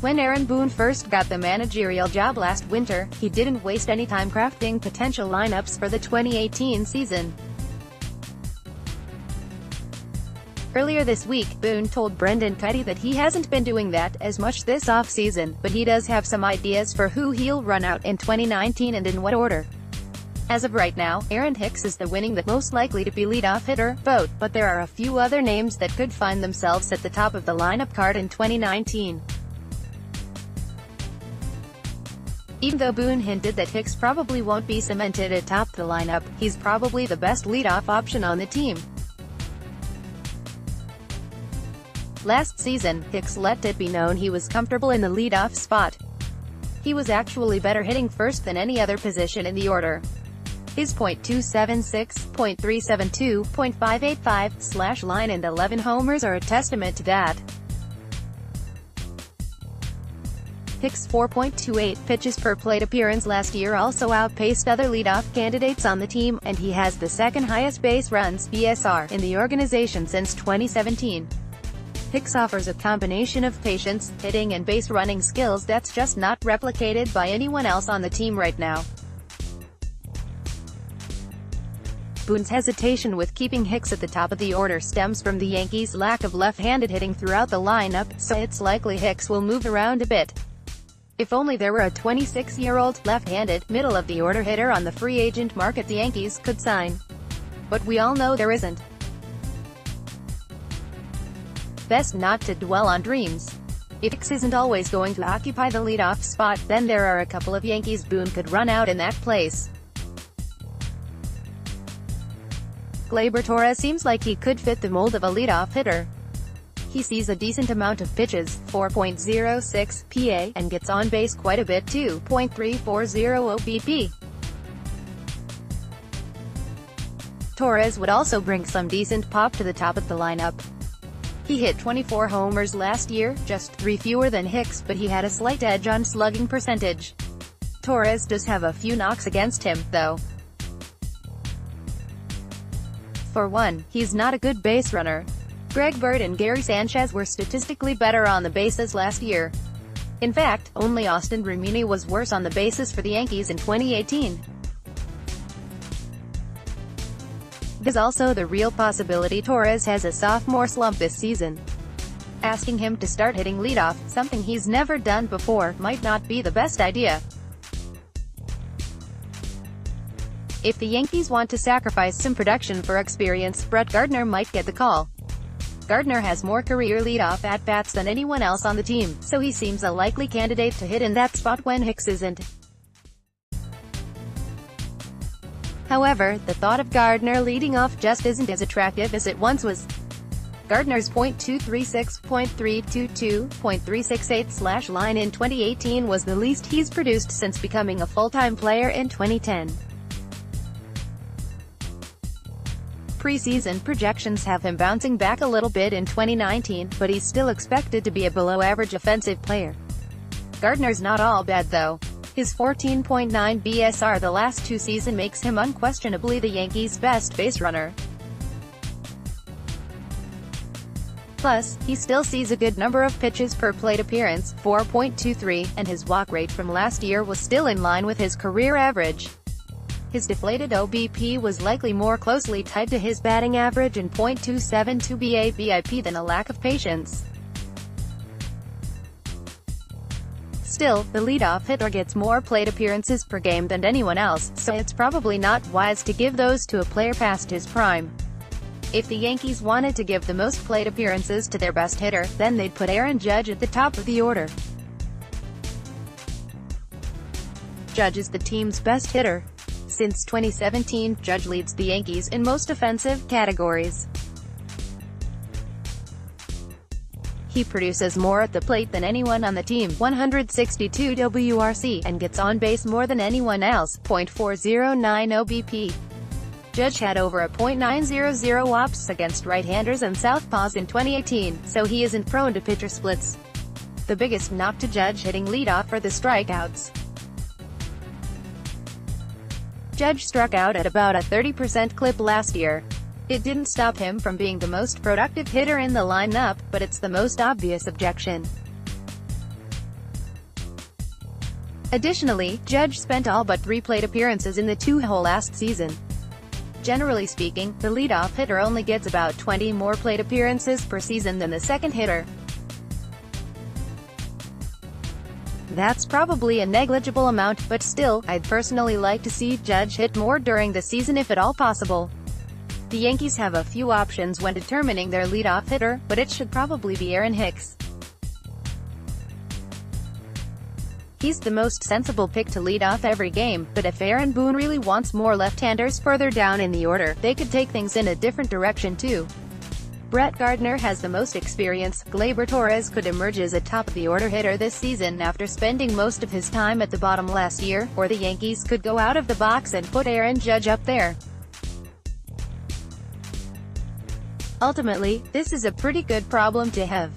When Aaron Boone first got the managerial job last winter, he didn't waste any time crafting potential lineups for the 2018 season. Earlier this week, Boone told Brendan Kuty that he hasn't been doing that as much this offseason, but he does have some ideas for who he'll run out in 2019 and in what order. As of right now, Aaron Hicks is the winning the most likely to be leadoff hitter vote, but there are a few other names that could find themselves at the top of the lineup card in 2019. Even though Boone hinted that Hicks probably won't be cemented atop the lineup, he's probably the best leadoff option on the team. Last season, Hicks let it be known he was comfortable in the leadoff spot. He was actually better hitting first than any other position in the order. His .276, .372, .585 slash line and 11 homers are a testament to that. Hicks' 4.28 pitches per plate appearance last year also outpaced other leadoff candidates on the team, and he has the second highest base runs (BSR) in the organization since 2017. Hicks offers a combination of patience, hitting and base running skills that's just not replicated by anyone else on the team right now. Boone's hesitation with keeping Hicks at the top of the order stems from the Yankees' lack of left-handed hitting throughout the lineup, so it's likely Hicks will move around a bit. If only there were a 26-year-old, left-handed, middle-of-the-order hitter on the free agent market the Yankees could sign. But we all know there isn't. Best not to dwell on dreams. If Hicks isn't always going to occupy the leadoff spot, then there are a couple of Yankees Boone could run out in that place. Gleyber Torres seems like he could fit the mold of a leadoff hitter. He sees a decent amount of pitches, 4.06 PA, and gets on base quite a bit too, .340 OBP. Torres would also bring some decent pop to the top of the lineup. He hit 24 homers last year, just 3 fewer than Hicks, but he had a slight edge on slugging percentage. Torres does have a few knocks against him, though. For one, he's not a good base runner. Greg Bird and Gary Sanchez were statistically better on the bases last year. In fact, only Austin Rimini was worse on the bases for the Yankees in 2018. There's also the real possibility Torres has a sophomore slump this season. Asking him to start hitting leadoff, something he's never done before, might not be the best idea. If the Yankees want to sacrifice some production for experience, Brett Gardner might get the call. Gardner has more career leadoff at-bats than anyone else on the team, so he seems a likely candidate to hit in that spot when Hicks isn't. However, the thought of Gardner leading off just isn't as attractive as it once was. Gardner's .236, .322, .368 slash line in 2018 was the least he's produced since becoming a full-time player in 2010. Preseason projections have him bouncing back a little bit in 2019, but he's still expected to be a below-average offensive player. Gardner's not all bad though. His 14.9 BSR the last 2 seasons makes him unquestionably the Yankees' best base runner. Plus, he still sees a good number of pitches per plate appearance, 4.23, and his walk rate from last year was still in line with his career average. His deflated OBP was likely more closely tied to his batting average and .272 BABIP than a lack of patience. Still, the leadoff hitter gets more plate appearances per game than anyone else, so it's probably not wise to give those to a player past his prime. If the Yankees wanted to give the most plate appearances to their best hitter, then they'd put Aaron Judge at the top of the order. Judge is the team's best hitter. Since 2017, Judge leads the Yankees in most offensive categories. He produces more at the plate than anyone on the team, 162 WRC, and gets on base more than anyone else, .409 OBP. Judge had over a .900 OPS against right-handers and southpaws in 2018, so he isn't prone to pitcher splits. The biggest knock to Judge hitting leadoff are the strikeouts. Judge struck out at about a 30% clip last year. It didn't stop him from being the most productive hitter in the lineup, but it's the most obvious objection. Additionally, Judge spent all but 3 plate appearances in the two-hole last season. Generally speaking, the leadoff hitter only gets about 20 more plate appearances per season than the second hitter. That's probably a negligible amount, but still, I'd personally like to see Judge hit more during the season if at all possible. The Yankees have a few options when determining their leadoff hitter, but it should probably be Aaron Hicks. He's the most sensible pick to lead off every game, but if Aaron Boone really wants more left-handers further down in the order, they could take things in a different direction too. Brett Gardner has the most experience. Gleyber Torres could emerge as a top-of-the-order hitter this season after spending most of his time at the bottom last year, or the Yankees could go out of the box and put Aaron Judge up there. Ultimately, this is a pretty good problem to have.